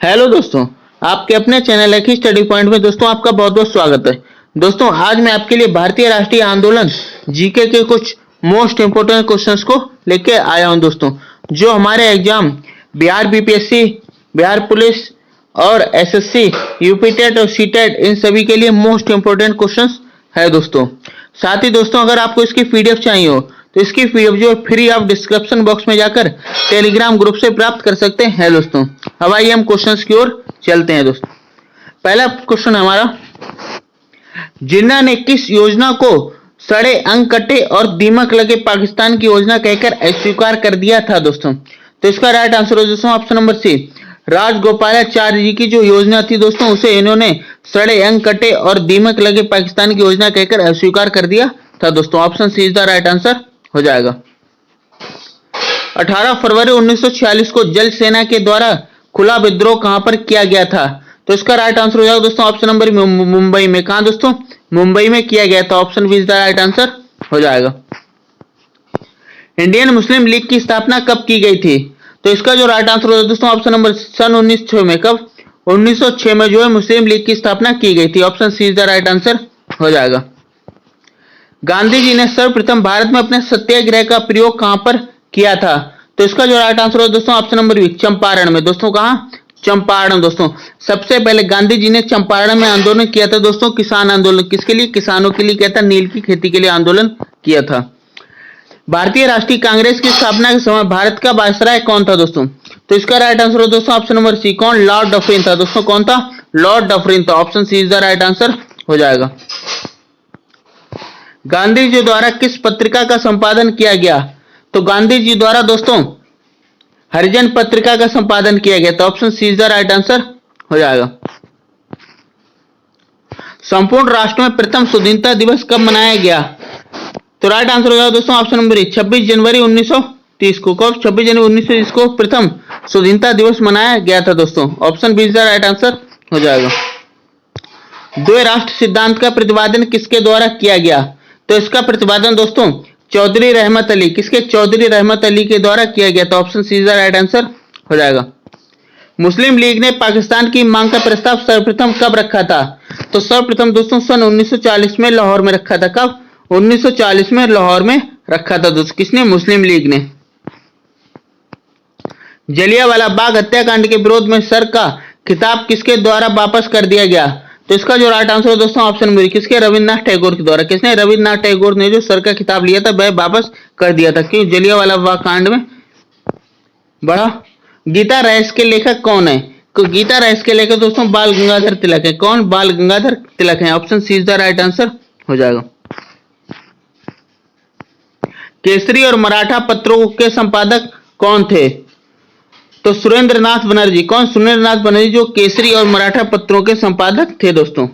Hello दोस्तों, आपके अपने चैनल लकी स्टडी पॉइंट में दोस्तों आपका बहुत बहुत स्वागत है। दोस्तों आज मैं आपके लिए भारतीय राष्ट्रीय आंदोलन जीके के कुछ मोस्ट इंपोर्टेंट क्वेश्चंस को लेके आया हूं दोस्तों, जो हमारे exam Bihar BPSC, Bihar police और एसएससी, यूपी टेट और सीटेट इन सभी के लिए मोस्ट इंपोर्टेंट क्वेश्चंस है दोस्तों। साथ ही दोस्तों अगर आपको इसकी पीडीएफ चाहिए हो तो इसकी पीडीएफ जो फ्री आप डिस्क्रिप्शन बॉक्स में जाकर टेलीग्राम ग्रुप से प्राप्त कर सकते हैं दोस्तों। अब आइए हम क्वेश्चंस की ओर चलते हैं दोस्तों। पहला क्वेश्चन हमारा, जिन्ना ने किस योजना को सड़े अंग कटे और दीमक लगे पाकिस्तान की योजना कहकर अस्वीकार कर दिया था दोस्तों? तो इसका राइट आंसर है दोस्तों ऑप्शन नंबर सी, राजगोपालाचार्य जी की जो योजना थी दोस्तों उसे इन्होंने सड़े अंग कटे और दीमक लगे पाकिस्तान की योजना कहकर अस्वीकार कर दिया था दोस्तों। Option C is the right answer हो जाएगा। 18 फरवरी 1946 को जल सेना के द्वारा खुला विद्रोह कहां पर किया गया था? तो इसका राइट आंसर हो जाएगा दोस्तों ऑप्शन नंबर मुंबई में। कहां दोस्तों? मुंबई में किया गया था। Option B is the right answer हो जाएगा। इंडियन मुस्लिम लीग की स्थापना कब की गई थी? तो इसका जो राइट आंसर होगा दोस्तों ऑप्शन नंबर सन 1906 में। कब? 1906 में जो है मुस्लिम लीग की स्थापना की गई थी। Option C is the right answer हो जाएगा। गांधी जी ने सर्वप्रथम भारत में अपने सत्याग्रह का प्रयोग कहां पर किया था? तो इसका जो राइट आंसर है दोस्तों ऑप्शन नंबर बी, चंपारण में। दोस्तों कहां? चंपारण दोस्तों। सबसे पहले गांधी जी ने चंपारण में आंदोलन किया था दोस्तों, किसान आंदोलन। किसके लिए? किसानों के लिए किया था, नील की खेती के लिए आंदोलन किया था। भारतीय राष्ट्रीय कांग्रेस की स्थापना के समय भारत का वायसराय कौन था दोस्तों? तो इसका राइट आंसर है दोस्तों ऑप्शन नंबर सी, कौन? लॉर्ड डफरिन था दोस्तों। कौन था? लॉर्ड डफरिन था। Option C is the right answer हो जाएगा। गांधी जी द्वारा किस पत्रिका का संपादन किया गया? तो गांधी जी द्वारा दोस्तों हरिजन पत्रिका का संपादन किया गया था। Option C is the right answer हो जाएगा। संपूर्ण राष्ट्र में प्रथम स्वतंत्रता दिवस कब मनाया गया? तो राइट आंसर हो जाएगा दोस्तों ऑप्शन नंबर 26 जनवरी 1930 को। कब? 26 जनवरी 1930 को प्रथम स्वतंत्रता दिवस मनाया गया था दोस्तों। Option B is the right answer हो जाएगा। द्वै राष्ट्र सिद्धांत का प्रतिपादन किसके द्वारा किया गया? तो इसका प्रतिपादन दोस्तों चौधरी रहमत अली, किसके? चौधरी रहमत अली के द्वारा किया गया था। Option C is the right answer हो जाएगा। मुस्लिम लीग ने पाकिस्तान की मांग का प्रस्ताव सर्वप्रथम कब रखा था? तो सर्वप्रथम दोस्तों सन 1940 में लाहौर में रखा था। कब? 1940 में लाहौर में रखा था दोस्तों। किसने? मुस्लिम लीग ने। जलियांवाला बाग हत्याकांड के विरोध में सर का खिताब किसके द्वारा वापस कर दिया गया? तो इसका जो राइट आंसर है दोस्तों ऑप्शन नंबर, किसके? रविन्द्रनाथ टैगोर के द्वारा। किसने? रविन्द्रनाथ टैगोर ने जो सर का खिताब लिया था वह वापस कर दिया था। क्यों? जलियांवाला बाग कांड में बड़ा। गीता रहस्य के लेखक कौन है? तो गीता रहस्य के लेखक दोस्तों बाल गंगाधर तिलक है। कौन? बाल गंगाधर तिलक है। Option C is the right answer हो जाएगा। केसरी और मराठा पत्रों के संपादक कौन थे? तो सुरेंद्रनाथ बनर्जी। कौन? सुरेंद्रनाथ बनर्जी जो केसरी और मराठा पत्रों के संपादक थे दोस्तों।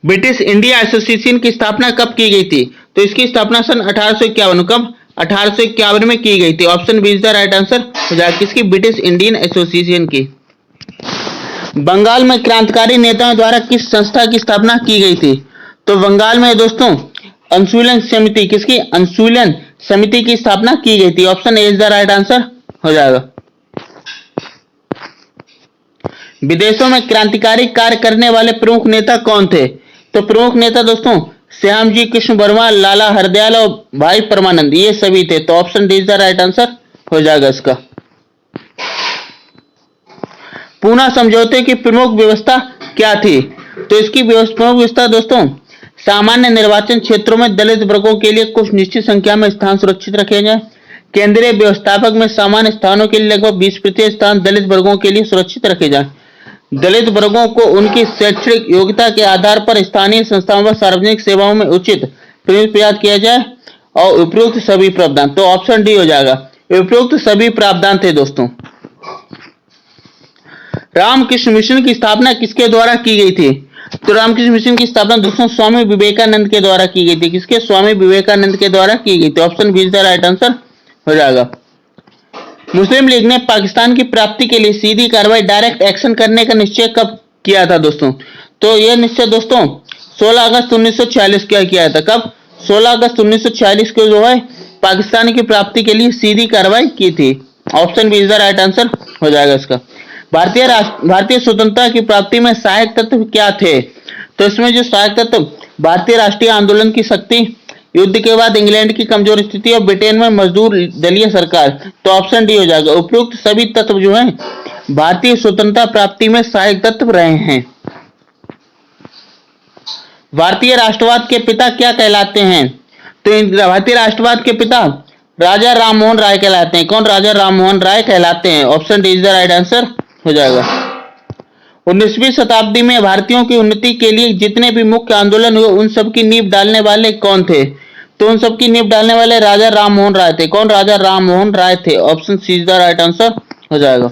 ब्रिटिश इंडिया एसोसिएशन की स्थापना कब की गई थी? तो इसकी स्थापना सन 1851। कब? 1851 में की गई थी। Option B is the right answer हो जाएगा। किसकी? ब्रिटिश इंडियन एसोसिएशन की। बंगाल में क्रांतिकारी नेताओं द्वारा किस संस्था की स्थापना की गई थी? तो बंगाल में दोस्तों अनुशीलन समिति, किसकी? अनुशीलन समिति की स्थापना की गई थी। Option A is the right answer हो जाएगा। विदेशों में क्रांतिकारी कार्य करने वाले प्रमुख नेता कौन थे? तो प्रमुख नेता दोस्तों श्यामजी कृष्ण वर्मा, लाला हरदयाल और भाई परमानंद, ये सभी थे। तो option D is the right answer हो जाएगा इसका। पूना समझौते की प्रमुख व्यवस्था क्या थी? तो इसकी प्रमुख व्यवस्था दोस्तों सामान्य निर्वाचन क्षेत्रों में दलित वर्गों के लिए कुछ निश्चित संख्या में स्थान सुरक्षित रखे जाएं। केंद्रीय व्यवस्थापक में सामान्य स्थानों के लिए लगभग 20% स्थान दलित वर्गों के लिए सुरक्षित रखे जाएं। दलित वर्गों को उनकी शैक्षणिक योग्यता के आधार पर स्थानीय संस्थाओं व सार्वजनिक सेवाओं में उचित प्रदान किया जाए और उपयुक्त सभी प्रावधान। तो ऑप्शन डी हो जाएगा। उपयुक्त सभी प्रावधान थे दोस्तों। रामकृष्ण मिशन की स्थापना किसके द्वारा की गई थी? तो रामकृष्ण मिशन की स्थापना दोस्तों स्वामी विवेकानंद के द्वारा की गई थी। किसके? स्वामी विवेकानंद के द्वारा की गई थी। Option B is the right answer हो जाएगा। मुस्लिम लीग ने पाकिस्तान की प्राप्ति के लिए सीधी कार्रवाई डायरेक्ट एक्शन करने का निश्चय कब किया था दोस्तों? तो यह निश्चय दोस्तों 16 अगस्त 1946 क्या किया था। कब? 16 अगस्त 1946 को जो है पाकिस्तान की प्राप्ति के लिए सीधी कार्रवाई की थी। Option B is the right answer हो जाएगा इसका। भारतीय स्वतंत्रता की प्राप्ति में सहायक तत्व क्या थे? तो इसमें जो सहायक तत्व भारतीय राष्ट्रीय आंदोलन की शक्ति, युद्ध के बाद इंग्लैंड की कमजोर स्थिति और ब्रिटेन में मजदूर दलीय सरकार, तो ऑप्शन डी हो जाएगा। उपयुक्त सभी तत्व जो हैं भारतीय स्वतंत्रता प्राप्ति में सहायक तत्व रहे हैं। भारतीय राष्ट्रवाद के पिता क्या कहलाते हैं? तो भारतीय राष्ट्रवाद के पिता राजा राममोहन राय कहलाते हैं। कौन? राजा राममोहन राय कहलाते हैं। Option D is the right answer हो जाएगा। 19वीं शताब्दी में भारतीयों की उन्नति के लिए जितने भी मुख्य आंदोलन हुए उन सब की नींव डालने वाले कौन थे? तो उन सब की नींव डालने वाले राजा राममोहन राय थे। कौन? राजा राममोहन राय थे। Option C is the right answer हो जाएगा।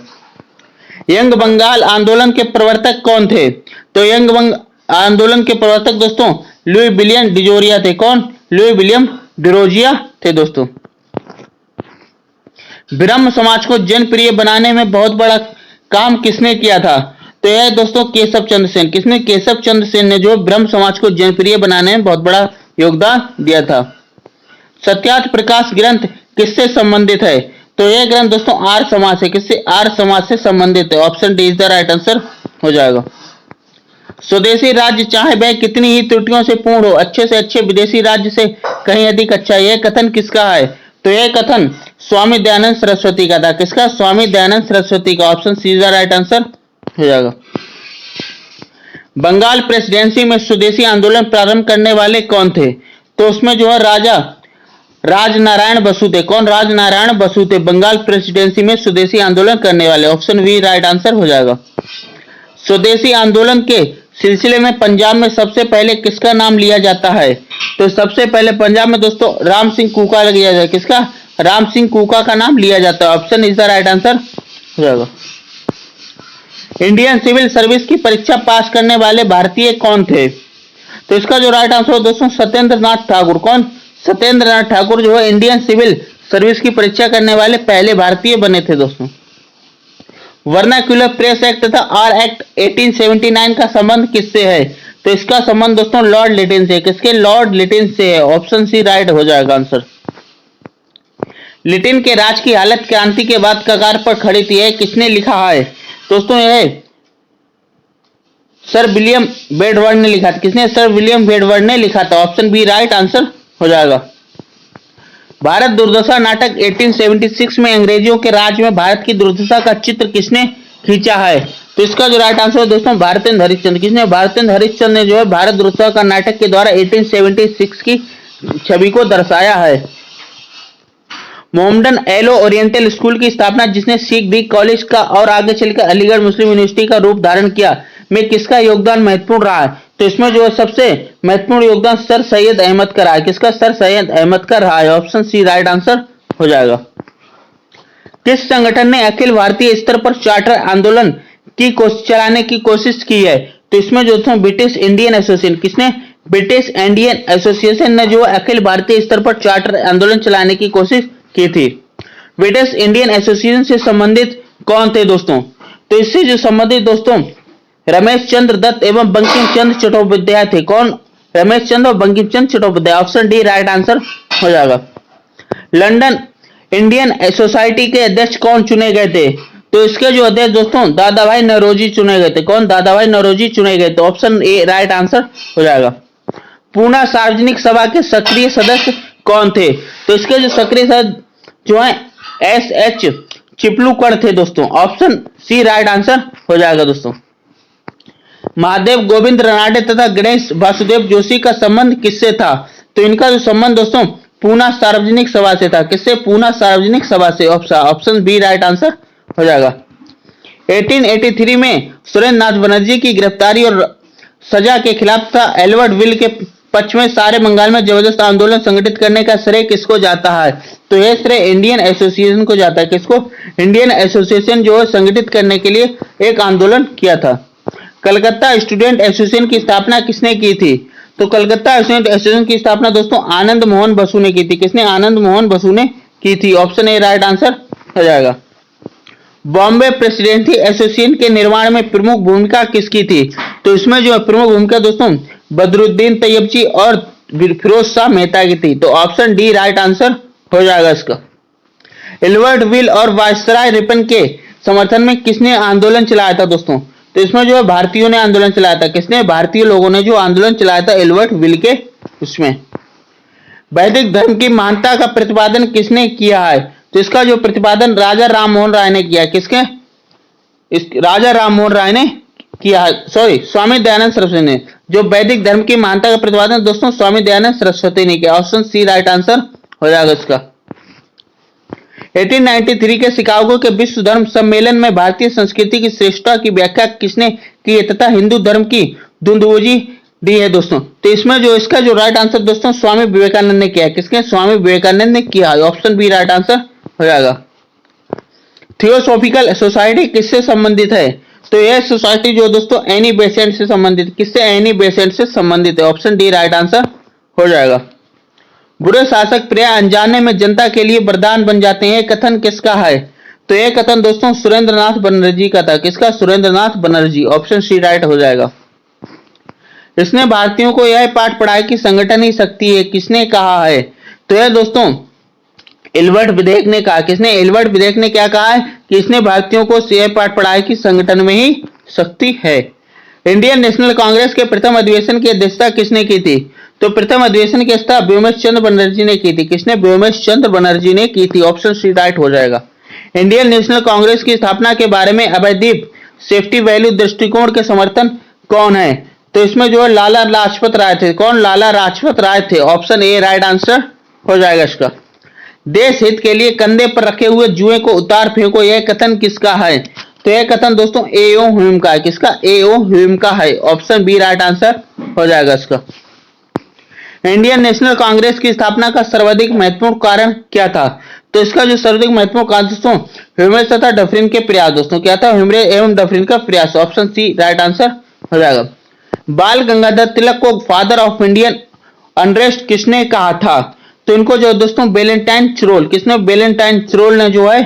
यंग बंगाल आंदोलन के प्रवर्तक कौन थे? तो यंग बंगाल आंदोलन के प्रवर्तक दोस्तों लुई विलियम डिरोजिया थे। कौन? लुई विलियम डिरोजिया थे दोस्तों। ब्रह्म समाज को जनप्रिय बनाने में बहुत बड़ा काम किसने किया था? तो यह दोस्तों केशव चंद्र सेन। किसने? केशव चंद्र सेन ने जो ब्रह्म समाज को जनप्रिय बनाने में बहुत बड़ा योगदान दिया था। सत्यार्थ प्रकाश ग्रंथ किससे संबंधित है? तो यह ग्रंथ दोस्तों आर्य समाज से, किससे? आर्य समाज से संबंधित है। Option D is the right answer हो जाएगा। स्वदेशी राज्य चाहे वह कितनी ही त्रुटियों से पूर्ण हो, अच्छे से अच्छे विदेशी राज्य से कहीं अधिक अच्छा, यह कथन किसका है? तो यह कथन स्वामी दयानंद सरस्वती का था। किसका? स्वामी दयानंद सरस्वती का। Option C is the right answer हो जाएगा। बंगाल प्रेसिडेंसी में स्वदेशी आंदोलन प्रारंभ करने वाले कौन थे? तो उसमें जो है राजा राजनारायण बसु थे। कौन? राजनारायण बसु थे बंगाल प्रेसिडेंसी में स्वदेशी आंदोलन करने वाले। ऑप्शन बी राइट आंसर हो जाएगा। स्वदेशी आंदोलन के सिलसिले में पंजाब में सबसे पहले किसका नाम लिया जाता है? तो सबसे पहले पंजाब में दोस्तों राम सिंह कूका लिया जाता है। किसका? राम सिंह कूका का नाम लिया जाता है। Option is the right answer हो जाएगा। इंडियन सिविल सर्विस की परीक्षा पास करने वाले भारतीय कौन थे? तो इसका जो राइट आंसर हो दोस्तों सत्येंद्र नाथ ठाकुर। कौन? सत्येंद्र नाथ ठाकुर जो है इंडियन सिविल सर्विस की परीक्षा करने वाले पहले भारतीय बने थे दोस्तों। वर्नाक्यूलर प्रेस एक्ट तथा आर एक्ट 1879 का संबंध किससे है? तो इसका संबंध दोस्तों लॉर्ड लिटिन से। किसके? लॉर्ड लिटिन से है। ऑप्शन सी राइट हो जाएगा आंसर। लिटिन के राज की हालत क्रांति के बाद कगार पर खड़ी थी, किसने लिखा है? दोस्तों यह सर विलियम बेडवर्ड ने लिखा था। किसने? सर विलियम बेडवर्ड ने लिखा था। ऑप्शन बी राइट आंसर हो जाएगा। भारत दुर्दशा नाटक 1876 में अंग्रेजों के राज में भारत की दुर्दशा का चित्र किसने खींचा है? तो इसका जो राइट आंसर है दोस्तों भारतेंद्र हरिश्चंद्र। किसने? भारतेंद्र हरिश्चंद्र ने जो है भारत दुर्दशा का नाटक के द्वारा 1876 की छवि को दर्शाया है। मोहम्मदन एलो ओरिएंटल स्कूल की स्थापना जिसने सिख डी कॉलेज का और आगे चलकर अलीगढ़ मुस्लिम यूनिवर्सिटी का रूप धारण किया में किसका योगदान महत्वपूर्ण रहा है? तो इसमें जो है सबसे महत्वपूर्ण योगदान सर सैयद अहमद का रहा है। किसका? सर सैयद अहमद का रहा है। ऑप्शन सी राइट आंसर हो जाएगा। किस संगठन ने अखिल भारतीय स्तर पर चार्टर आंदोलन की चलाने की कोशिश की है? तो इसमें जो था ब्रिटिश इंडियन एसोसिएशन। किसने? ब्रिटिश इंडियन एसोसिएशन ने जो अखिल भारतीय स्तर पर चार्टर आंदोलन चलाने की कोशिश की थी। ब्रिटिश इंडियन एसोसिएशन से संबंधित कौन थे दोस्तों? तो इससे जो संबंधित दोस्तों रमेश चंद्र दत्त एवं बंकिम चंद्र चट्टोपाध्याय थे। कौन? रमेश चंद्र और Bankim Chandra Chattopadhyay. Option D right answer हो जाएगा। लंदन इंडियन सोसाइटी के अध्यक्ष कौन चुने गए थे? तो इसके जो अध्यक्ष दोस्तों दादा भाई नौरोजी चुने गए थे। कौन? दादा भाई नौरोजी चुने गए थे। ऑप्शन ए राइट आंसर हो जाएगा। पूना सार्वजनिक सभा के सक्रिय सदस्य कौन थे? तो इसके जो सक्रिय सदस्य जो है एस एच चिपलूकड़ थे दोस्तों। ऑप्शन सी राइट आंसर हो जाएगा दोस्तों। महादेव गोविंद रानडे तथा गणेश वासुदेव जोशी का संबंध किससे था? तो इनका जो संबंध दोस्तों पूना सार्वजनिक सभा से था। किससे? पूना सार्वजनिक सभा से। ऑप्शन बी राइट आंसर हो जाएगा। 1883 में सुरेंद्र नाथ बनर्जी की गिरफ्तारी और सजा के खिलाफ था एल्बर्ट विल के पक्ष में सारे बंगाल में जबरदस्त आंदोलन संगठित करने का श्रेय किसको जाता है? तो यह श्रेय इंडियन एसोसिएशन को जाता है। किसको? इंडियन एसोसिएशन जो है संगठित करने के लिए एक आंदोलन किया था। कलकत्ता स्टूडेंट एसोसिएशन की स्थापना किसने की थी? तो कलकत्ता स्टूडेंट एसोसिएशन की स्थापना दोस्तों आनंद मोहन बसु ने की थी। किसने? आनंद मोहन बसु ने की थी। ऑप्शन ए राइट आंसर हो जाएगा। बॉम्बे प्रेसिडेंसी एसोसिएशन के निर्माण में प्रमुख भूमिका किसकी थी? तो इसमें जो प्रमुख भूमिका दोस्तों बदरुद्दीन तैयबजी और फिरोज शाह मेहता की थी। तो ऑप्शन डी राइट आंसर हो जाएगा इसका। एल्बर्ट विल और वायसराय रिपन के समर्थन में किसने आंदोलन चलाया था दोस्तों? तो इसमें जो है भारतीयों ने आंदोलन चलाया था। किसने? भारतीय लोगों ने जो आंदोलन चलाया था एल्बर्ट विल के उसमें। वैदिक धर्म की महानता का प्रतिपादन किसने किया है? तो इसका जो प्रतिपादन राजा राममोहन राय ने किया। किसके? राजा राममोहन राय ने किया है, सॉरी स्वामी दयानंद सरस्वती ने। जो वैदिक धर्म की महानता का प्रतिपादन दोस्तों स्वामी दयानंद सरस्वती ने किया। ऑप्शन सी राइट आंसर हो जाएगा इसका। 1893 के शिकागो के विश्व धर्म सम्मेलन में भारतीय संस्कृति की श्रेष्ठता की व्याख्या किसने की तथा हिंदू धर्म की धुंधुबुजी दी है दोस्तों? तो इसमें जो इसका जो राइट आंसर दोस्तों स्वामी विवेकानंद ने किया है। किसके? स्वामी विवेकानंद ने किया है। ऑप्शन बी राइट आंसर हो जाएगा। थियोसॉफिकल सोसाइटी किससे संबंधित है? तो यह सोसाइटी जो दोस्तों एनी बेसेंट से संबंधित। किससे? एनी बेसेंट से संबंधित है। ऑप्शन डी राइट आंसर हो जाएगा। बुरे शासक प्रायः अनजाने में जनता के लिए वरदान बन जाते हैं, कथन किसका है? तो यह कथन दोस्तों सुरेंद्रनाथ बनर्जी का था। किसका? Surendranath Banerjee. Option C right हो जाएगा। इसने भारतीयों को यह पाठ पढ़ाया कि संगठन ही शक्ति है, किसने कहा है? तो यह दोस्तों एल्बर्ट विदेक ने कहा। किसने? एल्बर्ट विदेक ने क्या कहा है कि इसने भारतीयों को यह पाठ पढ़ाया कि संगठन में ही शक्ति है। इंडियन नेशनल कांग्रेस के प्रथम अधिवेशन की अध्यक्षता किसने की थी? तो प्रथम अधिवेशन की अध्यक्षता व्योमेश चंद्र बनर्जी ने की थी। किसने? व्योमेश चंद्र बनर्जी ने की थी। ऑप्शन सी राइट हो जाएगा। इंडियन नेशनल कांग्रेस की स्थापना के बारे में अभयदीप सेफ्टी वैल्यू दृष्टिकोण के समर्थन कौन है? तो इसमें जो है लाला लाजपत राय थे। कौन? लाला लाजपत राय थे। ऑप्शन ए राइट आंसर हो जाएगा इसका। देश हित के लिए कंधे पर रखे हुए जुए को उतार फेंको, यह कथन किसका है? तो यह कथन दोस्तों एओ ह्यूम का है। किसका? एओ ह्यूम का है। ऑप्शन बी राइट आंसर हो जाएगा इसका। इंडियन नेशनल कांग्रेस की स्थापना का सर्वाधिक महत्वपूर्ण कारण क्या था? तो इसका जो सर्वाधिक महत्वपूर्ण कारण दोस्तों ह्यूमरेस तथा डफरिन के प्रयास। दोस्तों क्या था? ह्यूमरेस एवं डफरिन का प्रयास। ऑप्शन सी राइट आंसर हो जाएगा। बाल गंगाधर तिलक को फादर ऑफ इंडियन अनरेस्ट किसने कहा था? तो इनको जो दोस्तों वैलेंटाइन चिरोल। किसने? वैलेंटाइन चिरोल ने जो है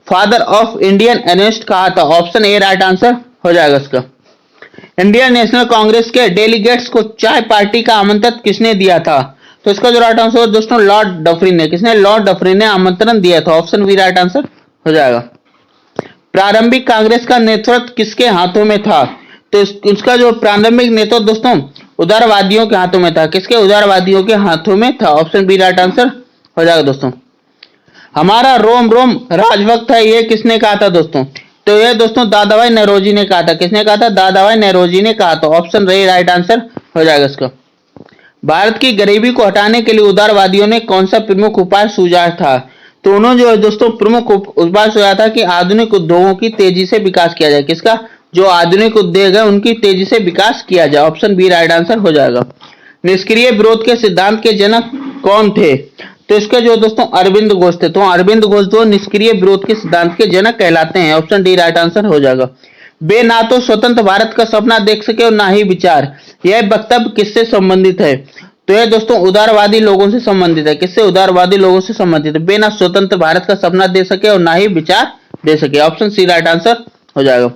फादर ऑफ इंडियन अनरेस्ट कहा था। ऑप्शन ए राइट आंसर हो जाएगा इसका। इंडियन नेशनल कांग्रेस के डेलीगेट्स को चाय पार्टी का आमंत्रण किसने दिया था? तो इसका जो राइट आंसर दोस्तों लॉर्ड डफरिन ने। किसने? लॉर्ड डफरिन ने आमंत्रण दिया था। ऑप्शन बी राइट आंसर हो जाएगा। प्रारंभिक कांग्रेस का नेतृत्व किसके हाथों में था? तो उसका जो प्रारंभिक नेतृत्व दोस्तों उदारवादियों के हाथों में था। किसके? उदारवादियों के हाथों में था। ऑप्शन बी राइट आंसर हो जाएगा दोस्तों। हमारा रोम रोम राजभक्त है, ये किसने कहा था दोस्तों? तो ये दोस्तों दादाभाई नौरोजी ने कहा था। किसने कहा था? दादाभाई नौरोजी ने कहा था। ऑप्शन ए राइट आंसर हो जाएगा इसका। भारत की गरीबी को हटाने के लिए उदारवादियों ने कौन सा प्रमुख उपाय सुझाया था? तो उन्होंने जो है दोस्तों प्रमुख उपाय सुझाया था कि आधुनिक उद्योगों की तेजी से विकास किया जाए। किसका? जो आधुनिक उद्योग है उनकी तेजी से विकास किया जाए। ऑप्शन बी राइट आंसर हो जाएगा। निष्क्रिय विरोध के सिद्धांत के जनक कौन थे? तो इसके जो दोस्तों अरविंद घोष थे। तो अरविंद घोष जो निष्क्रिय विरोध के सिद्धांत के जनक कहलाते हैं। ऑप्शन डी राइट आंसर हो जाएगा। वे ना तो स्वतंत्र भारत का सपना देख सके और ना ही विचार, यह वक्तव्य किससे संबंधित है? तो यह दोस्तों उदारवादी लोगों से संबंधित है। किससे? उदारवादी लोगों से संबंधित है। वे ना स्वतंत्र भारत का सपना दे सके और ना ही विचार दे सके। ऑप्शन सी राइट आंसर हो जाएगा।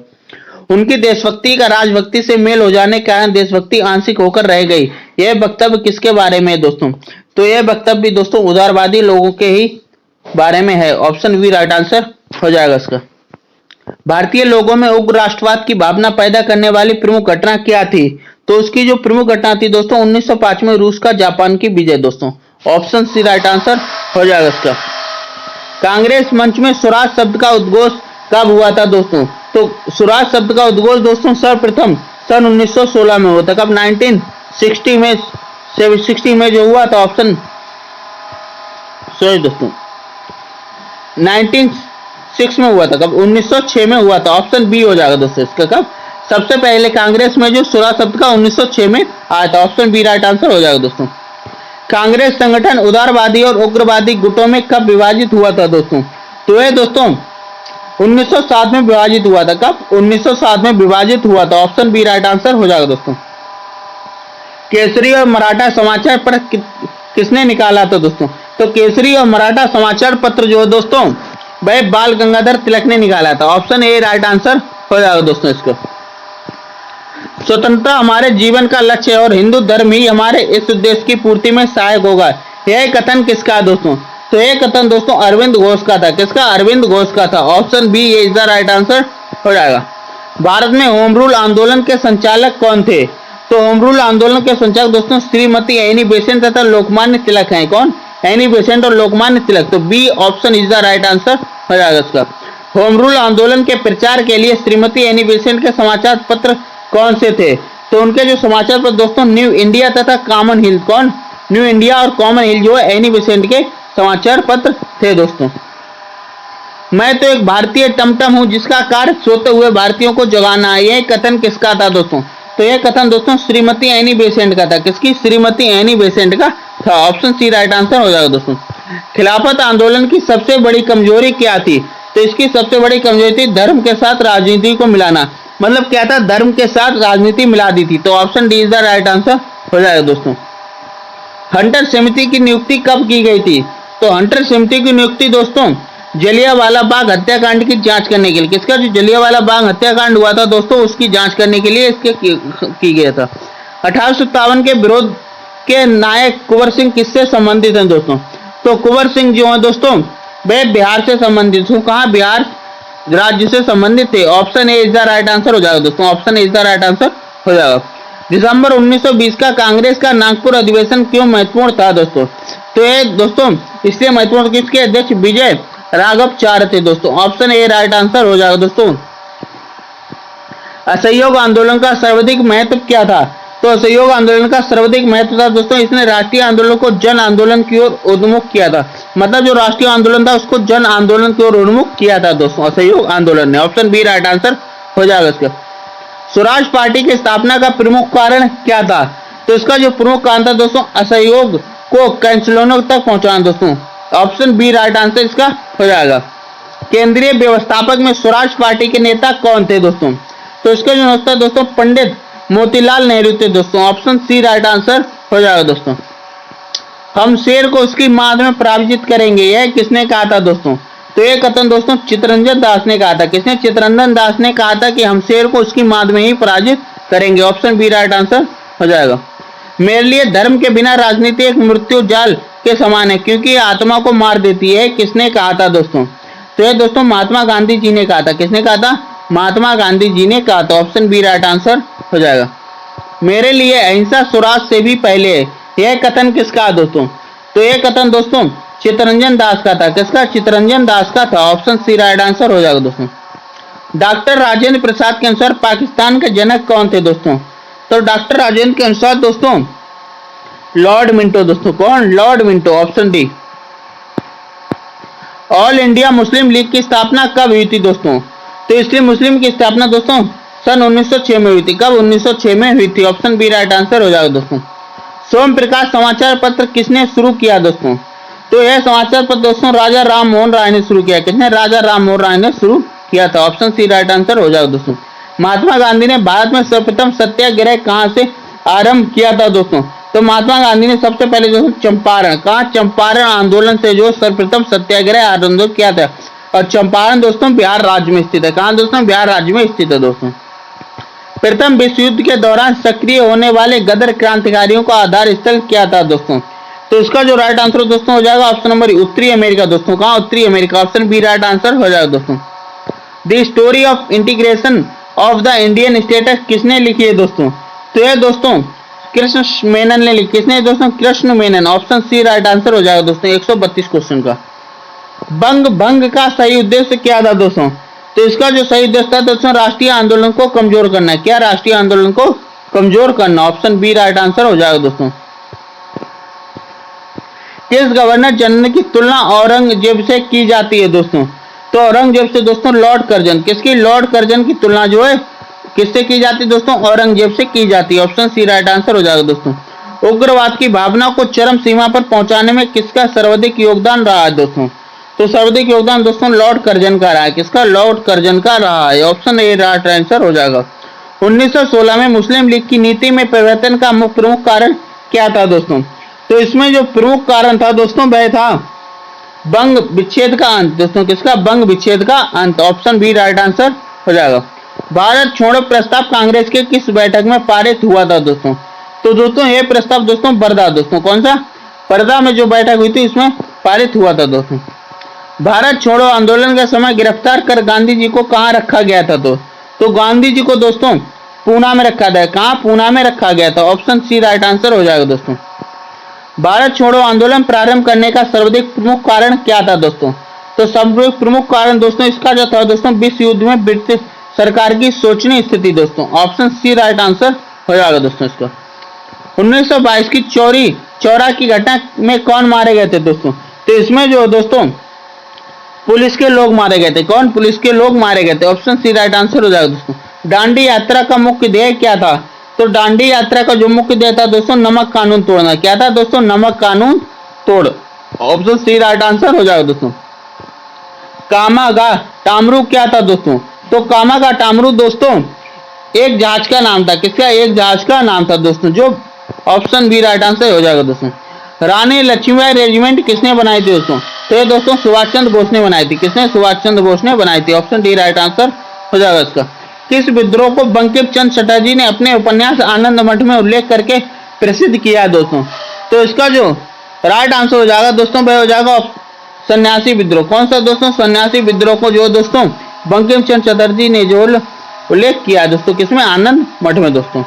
उनकी देशभक्ति का राजभक्ति से मेल हो जाने के कारण देशभक्ति आंशिक होकर रह गई, यह वक्तव्य किसके बारे में है दोस्तों? तो यह वक्तव्य भी दोस्तों उदारवादी लोगों के ही बारे में है। ऑप्शन बी राइट आंसर हो जाएगा इसका। भारतीय लोगों में उग्र राष्ट्रवाद की भावना पैदा करने वाली प्रमुख घटना क्या थी? तो उसकी जो प्रमुख घटना थी दोस्तों 1905 में रूस का जापान की विजय दोस्तों। ऑप्शन सी राइट आंसर हो जाएगा इसका। कांग्रेस मंच में स्वराज शब्द का उद्घोष कब हुआ था दोस्तों? तो स्वराज शब्द का उद्घोष दोस्तों सर्वप्रथम सन 1916 में हुआ था। कब? 1960 में जो हुआ था। ऑप्शन सॉरी दोस्तों 1906 में हुआ था। कब? 1906 में हुआ था। ऑप्शन बी हो जाएगा दोस्तों इसका। कब? सबसे पहले कांग्रेस में जो स्वराज शब्द का 1906 में आया था। ऑप्शन बी राइट आंसर हो जाएगा दोस्तों। कांग्रेस संगठन उदारवादी और उग्रवादी गुटों में कब विभाजित हुआ था दोस्तों? तो ये दोस्तों 1907 में विभाजित हुआ था। कब? 1907 में विभाजित हुआ था। ऑप्शन बी राइट आंसर हो जाएगा दोस्तों। केसरी और मराठा समाचार पत्र किसने निकाला था दोस्तों? तो केसरी और मराठा समाचार पत्र जो है दोस्तों वह बाल गंगाधर तिलक ने निकाला था। ऑप्शन ए राइट आंसर हो जाएगा दोस्तों इसका। स्वतंत्रता हमारे जीवन का लक्ष्य है और हिंदू धर्म ही हमारे इस उद्देश्य की पूर्ति में सहायक होगा, यह कथन किसका है दोस्तों? तो ये कथन दोस्तों अरविंद घोष का था। किसका? अरविंद घोष का था। Option B is the right answer हो जाएगा। भारत में होम रूल आंदोलन के संचालक कौन थे? तो होम रूल आंदोलन के संचालक दोस्तों श्रीमती एनी बेसेंट तथा लोकमान्य तिलक हैं। कौन? एनी बेसेंट और लोकमान्य तिलक। तो B option is the right answer हो जाएगा इसका। होम रूल आंदोलन के प्रचार के लिए श्रीमती एनी बेसेंट के समाचार पत्र कौन से थे? तो उनके जो समाचार पत्र दोस्तों न्यू इंडिया तथा कॉमन हिल। कौन? न्यू इंडिया और कॉमन हिल जो है एनी बेसेंट के समाचार पत्र थे दोस्तों। मैं तो एक भारतीय टमटम हूं जिसका कार्य सोते हुए भारतीयों को जगाना है। यह कथन किसका था दोस्तों? तो यह कथन दोस्तों श्रीमती एनी बेसेंट का था। किसकी? श्रीमती एनी बेसेंट का था। ऑप्शन सी राइट आंसर हो जाएगा दोस्तों। खिलाफत आंदोलन की सबसे बड़ी कमजोरी क्या थी? तो इसकी सबसे बड़ी कमजोरी थी धर्म के साथ राजनीति को मिलाना। मतलब क्या था? धर्म के साथ राजनीति मिला दी थी। तो option D is the right answer हो जाएगा दोस्तों। हंटर समिति की नियुक्ति कब की गई थी? तो हंटर समिति की नियुक्ति दोस्तों जलियांवाला बाग हत्याकांड की जांच करने के लिए। किसका? जो जलियांवाला बाग हत्याकांड हुआ था दोस्तों उसकी जांच करने के लिए इसके की गया था। 1857 के विरोध के नायक कुंवर सिंह किससे संबंधित हैं दोस्तों? तो कुंवर सिंह जो है दोस्तों वे बिहार से संबंधित हूँ। कहाँ? बिहार राज्य से संबंधित थे। Option A is the right answer हो जाएगा दोस्तों। Option A is the right answer हो जाएगा। दिसंबर 1920 का कांग्रेस का नागपुर अधिवेशन क्यों महत्वपूर्ण था दोस्तों? तो ये दोस्तों इसलिए महत्वपूर्ण किसके अध्यक्ष विजय राघवाचार्य थे दोस्तों। ऑप्शन ए राइट आंसर हो जाएगा दोस्तों। असहयोग आंदोलन का सर्वाधिक महत्व क्या था? तो असहयोग आंदोलन का सर्वाधिक महत्व था दोस्तों इसने राष्ट्रीय आंदोलन को जन आंदोलन की ओर उन्मुख किया था। मतलब जो राष्ट्रीय आंदोलन था उसको जन आंदोलन की ओर उन्मुख किया था दोस्तों असहयोग आंदोलन ने। ऑप्शन बी राइट आंसर हो जाएगा इसका। स्वराज पार्टी की स्थापना का प्रमुख कारण क्या था? तो इसका जो प्रमुख कारण था दोस्तों असहयोग को कैंसलों तक पहुंचाना दोस्तों। ऑप्शन बी राइट आंसर इसका हो जाएगा। केंद्रीय व्यवस्थापक में स्वराज पार्टी के नेता कौन थे दोस्तों? तो इसका जो नेता दोस्तों पंडित मोतीलाल नेहरू थे दोस्तों। ऑप्शन सी राइट आंसर हो जाएगा दोस्तों। हम शेर को उसकी माद में पराजित करेंगे यह किसने कहा था दोस्तों? तो यह कथन दोस्तों चित्तरंजन दास ने कहा था। किसने? चित्तरंजन दास ने कहा था कि हम शेर को उसकी माद में ही पराजित करेंगे। ऑप्शन बी राइट आंसर हो जाएगा। मेरे लिए धर्म के बिना राजनीति एक मृत्यु जाल के समान है क्योंकि यह आत्मा को मार देती है। किसने कहा था दोस्तों? तो यह दोस्तों महात्मा गांधी जी ने कहा था। किसने कहा था? महात्मा गांधी जी ने कहा था। ऑप्शन बी राइट आंसर हो जाएगा। मेरे लिए अहिंसा स्वराज से भी पहले है यह कथन किसका है दोस्तों? तो यह कथन दोस्तों चित्तरंजन दास का था। किसका? चित्तरंजन दास का था। ऑप्शन सी राइट आंसर हो जाएगा दोस्तों। डॉक्टर राजेंद्र प्रसाद के अनुसार पाकिस्तान के जनक कौन थे दोस्तों? तो डॉक्टर राजेंद्र के अनुसार दोस्तों लॉर्ड मिंटो दोस्तों। कौन? Lord Minto. Option D. All India Muslim league की स्थापना कब हुई थी दोस्तों? तो इसलिए मुस्लिम की स्थापना दोस्तों सन 1906 में हुई थी। कब? 1906 में हुई थी। ऑप्शन बी राइट आंसर हो जाएगा दोस्तों। सोम प्रकाश समाचार पत्र किसने शुरू किया दोस्तों? तो यह समाचार पत्र दोस्तों राजा राम मोहन राय ने शुरू किया। किसने? राजा राम मोहन राय ने शुरू किया था। ऑप्शन सी राइट आंसर हो जाएगा दोस्तों। महात्मा गांधी ने भारत में सर्वप्रथम सत्याग्रह कहां से आरंभ किया था दोस्तों? तो महात्मा गांधी ने सबसे पहले दोस्तों चंपारण। कहां? चंपारण आंदोलन से जो सर्वप्रथम सत्याग्रह आरंभ किया था। और चंपारण दोस्तों बिहार राज्य में स्थित है। कहां दोस्तों? बिहार राज्य में स्थित है दोस्तों। प्रथम विश्व युद्ध के दौरान सक्रिय होने वाले गदर क्रांतिकारियों का आधार स्थल क्या था दोस्तों? तो इसका जो राइट आंसर दोस्तों हो जाएगा ऑप्शन नंबर उत्तरी अमेरिका दोस्तों। कहां? उत्तरी America. Option B right answer हो जाएगा दोस्तों। The story of integration of the Indian states किसने लिखी है दोस्तों? तो यह दोस्तों कृष्ण मेनन ने लिखी। किसने दोस्तों? Krishna Menon. Option C right answer हो जाएगा दोस्तों 132 क्वेश्चन का। बंग भंग का सही उद्देश्य क्या था दोस्तों? तो इसका जो सही उद्देश्य था दोस्तों राष्ट्रीय आंदोलन को कमजोर करना है। क्या? राष्ट्रीय आंदोलन को कमजोर करना। ऑप्शन बी राइट आंसर हो जाएगा दोस्तों। किस गवर्नर जनरल की तुलना औरंगजेब से की जाती है दोस्तों? तो औरंगजेब से दोस्तों लॉर्ड कर्जन। किसकी? लॉर्ड कर्जन की तुलना जो है किससे की जाती है दोस्तों? औरंगजेब से की जाती है। ऑप्शन सी राइट आंसर हो जाएगा दोस्तों। उग्रवाद की भावना को चरम सीमा पर पहुंचाने में किसका सर्वाधिक योगदान रहा है दोस्तों? तो सर्वाधिक योगदान दोस्तों लॉर्ड कर्जन का रहा है। किसका? लॉर्ड कर्जन का रहा है। ऑप्शन ए राइट आंसर हो जाएगा। 1916 में मुस्लिम लीग की नीति में परिवर्तन का प्रमुख कारण क्या था दोस्तों? तो इसमें जो प्रमुख कारण था दोस्तों वह था बंग विच्छेद का अंत दोस्तों। किसका? बंग विच्छेद का अंत। ऑप्शन बी राइट आंसर हो जाएगा। भारत छोड़ो प्रस्ताव कांग्रेस के किस बैठक में पारित हुआ था दोस्तों? तो दोस्तों यह प्रस्ताव दोस्तों वर्धा दोस्तों। कौन सा? वर्धा में जो बैठक हुई थी इसमें पारित हुआ था दोस्तों। भारत छोड़ो आंदोलन के समय गिरफ्तार कर गांधी जी को कहां रखा गया था? तो गांधी जी को दोस्तों पूना में रखा था। कहां? पूना में रखा गया था। ऑप्शन सी राइट आंसर हो जाएगा दोस्तों। भारत छोड़ो आंदोलन प्रारंभ करने का सर्वाधिक प्रमुख कारण क्या था दोस्तों? तो सर्वाधिक प्रमुख कारण दोस्तों इसका जो था दोस्तों विश्व युद्ध में ब्रिटिश सरकार की शोचनीय स्थिति दोस्तों। ऑप्शन सी राइट आंसर हो जाएगा दोस्तों इसका। 1922 की चौरा की घटना में कौन मारे गए थे दोस्तों? तो इसमें जो दोस्तों पुलिस के लोग मारे गए थे। कौन? पुलिस के लोग मारे गए थे। ऑप्शन सी राइट आंसर हो जाएगा दोस्तों। दांडी यात्रा का मुख्य ध्येय क्या था? तो दांडी यात्रा का जो मुख्य ध्येय था दोस्तों नमक कानून तोड़ना। क्या था दोस्तों? नमक कानून तोड़। ऑप्शन सी राइट आंसर हो जाएगा दोस्तों। कामागा टामरू क्या था दोस्तों? तो कामागा टामरू दोस्तों एक जहाज का नाम था। किसका? एक जहाज का नाम था दोस्तों, जो ऑप्शन बी राइट आंसर हो जाएगा दोस्तों। रानी लक्ष्मीबाई रेजिमेंट किसने बनाई थी दोस्तों? तो ये दोस्तों सुभाष चंद्र बोस ने बनाई थी। किसने? सुभाष चंद्र बोस ने बनाई थी। ऑप्शन डी राइट आंसर हो जाएगा इसका। किस विद्रोह को बंकिम चंद्र चटर्जी ने अपने उपन्यास आनंद मठ में उल्लेख करके प्रसिद्ध किया दोस्तों? तो इसका जो राइट आंसर हो जाएगा दोस्तों वह हो जाएगा सन्यासी विद्रोह। कौन सा दोस्तों? सन्यासी विद्रोह को जो दोस्तों बंकिम चंद्र चटर्जी ने जो उल्लेख किया दोस्तों किसमें? आनंद मठ में दोस्तों।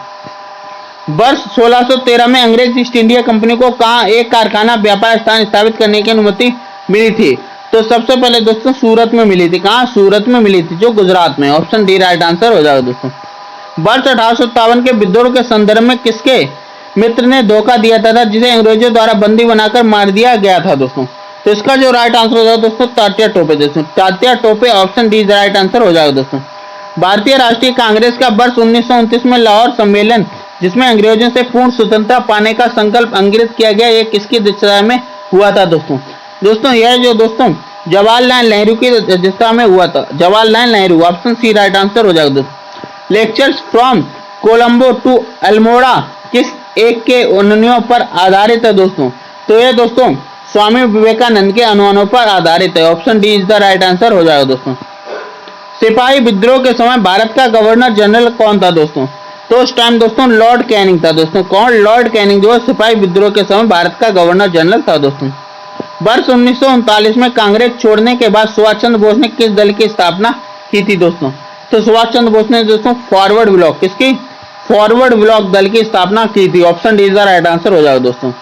वर्ष 1613 में अंग्रेज ईस्ट इंडिया कंपनी को कहां एक कारखाना व्यापार स्थान स्थापित करने की अनुमति मिली थी? तो सबसे पहले दोस्तों सूरत में मिली थी। कहां? सूरत में मिली थी, जो गुजरात में। ऑप्शन डी राइट आंसर हो जाएगा दोस्तों। वर्ष 1857 के विद्रोह के संदर्भ में किसके मित्र ने धोखा दिया था जिसे अंग्रेजों द्वारा बंदी बनाकर मार दिया गया था दोस्तों? तो इसका जो राइट आंसर हो जाएगा दोस्तों तात्या टोपे दोस्तों। Tatya Tope. Option D right answer हो जाएगा दोस्तों। भारतीय राष्ट्रीय कांग्रेस का वर्ष 1929 में लाहौर सम्मेलन जिसमें अंग्रेजों से पूर्ण स्वतंत्रता पाने का संकल्प अंकित किया गया, ये किसकी अध्यक्षता में हुआ था दोस्तों? दोस्तों यह जो दोस्तों जवाहरलाल नेहरू की अध्यक्षता में हुआ था। Jawaharlal Nehru. Option C right answer हो जाएगा दोस्तों। Lectures from Colombo to Almora किस एक के अनुयायियों पर आधारित है दोस्तों? तो ये दोस्तों स्वामी विवेकानंद के अनुयायियों पर आधारित है। Option D is the right answer हो जाएगा दोस्तों। सिपाही विद्रोह के समय भारत का गवर्नर जनरल कौन था दोस्तों? तो उस टाइम दोस्तों लॉर्ड कैनिंग था दोस्तों। कौन? लॉर्ड कैनिंग जो सिपाही विद्रोह के समय भारत का गवर्नर जनरल था दोस्तों। वर्ष 1939 में कांग्रेस छोड़ने के बाद सुभाष चंद्र बोस ने किस दल की स्थापना की थी दोस्तों? तो सुभाष चंद्र बोस ने दोस्तों फॉरवर्ड ब्लॉक, किसकी? फॉरवर्ड ब्लॉक दल की स्थापना की थी। Option D is the right answer हो जाएगा दोस्तों।